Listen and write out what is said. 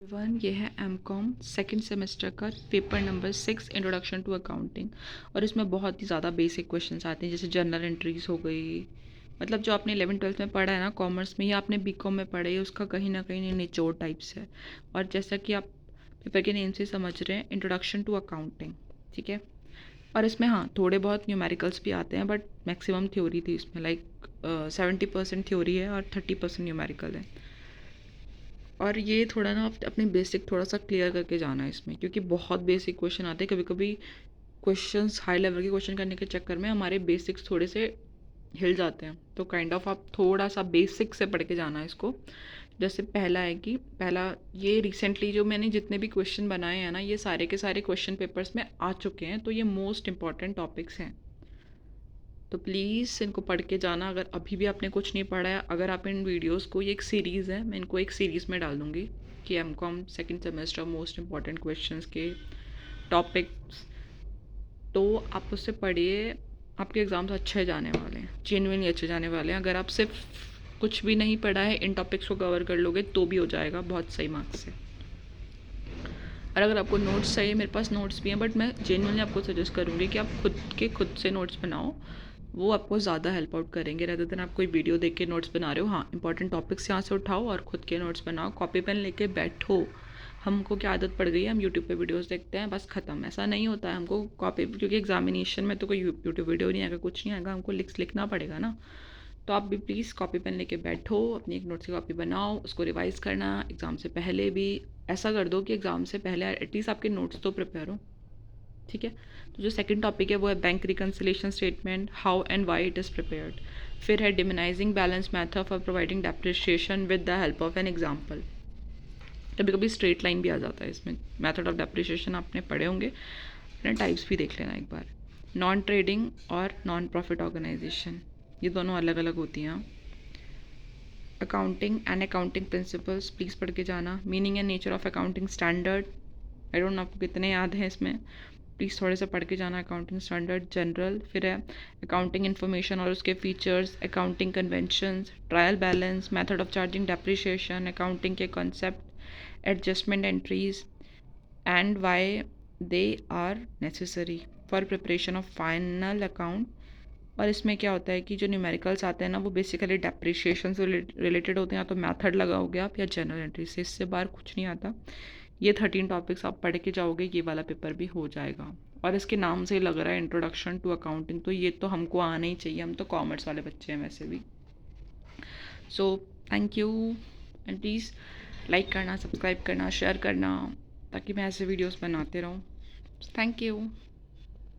ये है MCom second semester का paper number 6 introduction to accounting. और इसमें बहुत ही ज़्यादा बेसिक क्वेश्चंस आते हैं, जैसे जर्नल एंट्रीज हो गई। मतलब जो आपने 11th-12th में पढ़ा है ना कॉमर्स में, या आपने बीकॉम में पढ़ा है, उसका कहीं ना कहीं निचोड़ टाइप्स है। और जैसा कि आप पेपर के नेम से समझ रहे हैं, इंट्रोडक्शन टू अकाउंटिंग, ठीक है। और इसमें हाँ थोड़े बहुत न्यूमेरिकल्स भी आते हैं, बट मैक्सिमम थ्योरी थी इसमें। लाइक 70% थ्योरी है और 30% न्यूमेरिकल है। और ये थोड़ा ना अपनी बेसिक थोड़ा सा क्लियर करके जाना है इसमें, क्योंकि बहुत बेसिक क्वेश्चन आते हैं। कभी कभी क्वेश्चंस हाई लेवल के क्वेश्चन करने के चक्कर में हमारे बेसिक्स थोड़े से हिल जाते हैं। तो काइंड ऑफ आप थोड़ा सा बेसिक से पढ़ के जाना है इसको। जैसे पहला है कि पहला, ये रिसेंटली जो मैंने जितने भी क्वेश्चन बनाए हैं ना, ये सारे के सारे क्वेश्चन पेपर्स में आ चुके हैं। तो ये मोस्ट इंपॉर्टेंट टॉपिक्स हैं, तो प्लीज़ इनको पढ़ के जाना। अगर अभी भी आपने कुछ नहीं पढ़ा है, अगर आप इन वीडियोस को, ये एक सीरीज़ है, मैं इनको एक सीरीज़ में डाल दूँगी कि MCom second semester most important questions के टॉपिक्स, तो आप उससे पढ़िए। आपके एग्ज़ाम्स अच्छे जाने वाले हैं, जेन्युइनली अच्छे जाने वाले हैं। अगर आप सिर्फ कुछ भी नहीं पढ़ा है, इन टॉपिक्स को कवर कर लोगे तो भी हो जाएगा बहुत सही मार्क्स से। और अगर आपको नोट्स चाहिए, मेरे पास नोट्स भी हैं, बट मैं जेन्युइनली आपको सजेस्ट करूँगी कि आप खुद से नोट्स बनाओ। वो आपको ज़्यादा हेल्प आउट करेंगे, रेदर देन आप कोई वीडियो देख के नोट्स बना रहे हो। हाँ, इंपॉर्टेंट टॉपिक्स यहाँ से उठाओ और खुद के नोट्स बनाओ, कॉपी पेन लेके बैठो। हमको क्या आदत पड़ गई है, हम यूट्यूब पे वीडियोस देखते हैं, बस ख़त्म। ऐसा नहीं होता है, हमको कॉपी, क्योंकि एग्जामिनेशन में तो कोई यूट्यूब वीडियो नहीं आएगा, कुछ नहीं आएगा, हमको लिखना पड़ेगा ना। तो आप भी प्लीज़ कॉपी पेन लेके बैठो, अपनी एक नोट्स की कॉपी बनाओ, उसको रिवाइज़ करना एग्ज़ाम से पहले भी। ऐसा कर दो कि एग्ज़ाम से पहले एटलीस्ट आपके नोट्स तो प्रिपेयर हो, ठीक है। तो जो सेकंड टॉपिक है वो है bank reconciliation statement, how and why it is prepared. फिर है diminishing balance method for providing depreciation with the help of an example. कभी कभी स्ट्रेट लाइन भी आ जाता है इसमें। मेथड ऑफ डेप्रिशिएशन आपने पढ़े होंगे, अपने टाइप्स भी देख लेना एक बार। नॉन ट्रेडिंग और नॉन प्रॉफिट ऑर्गेनाइजेशन, ये दोनों अलग अलग होती हैं। Accounting and accounting principles please पढ़ के जाना। Meaning and nature of accounting standard, I don't know आपको कितने याद हैं इसमें, प्लीज़ थोड़े से पढ़ के जाना। Accounting standard general. फिर है अकाउंटिंग इन्फॉर्मेशन और उसके features, accounting conventions, trial balance, method of charging depreciation, accounting के concept, adjustment entries and why they are necessary for preparation of final account. और इसमें क्या होता है कि जो न्यूमेरिकल्स आते हैं ना, वो बेसिकली डेप्रिशिएशन से रिलेटेड होते हैं, या तो मेथड लगाओगे आप या जनरल एंट्री से, इससे बाहर कुछ नहीं आता। ये 13 टॉपिक्स आप पढ़ के जाओगे, ये वाला पेपर भी हो जाएगा। और इसके नाम से ही लग रहा है इंट्रोडक्शन टू अकाउंटिंग, तो ये तो हमको आना ही चाहिए, हम तो कॉमर्स वाले बच्चे हैं वैसे भी। So thank you, and please like करना, सब्सक्राइब करना, शेयर करना, ताकि मैं ऐसे वीडियोस बनाते रहूँ। Thank you.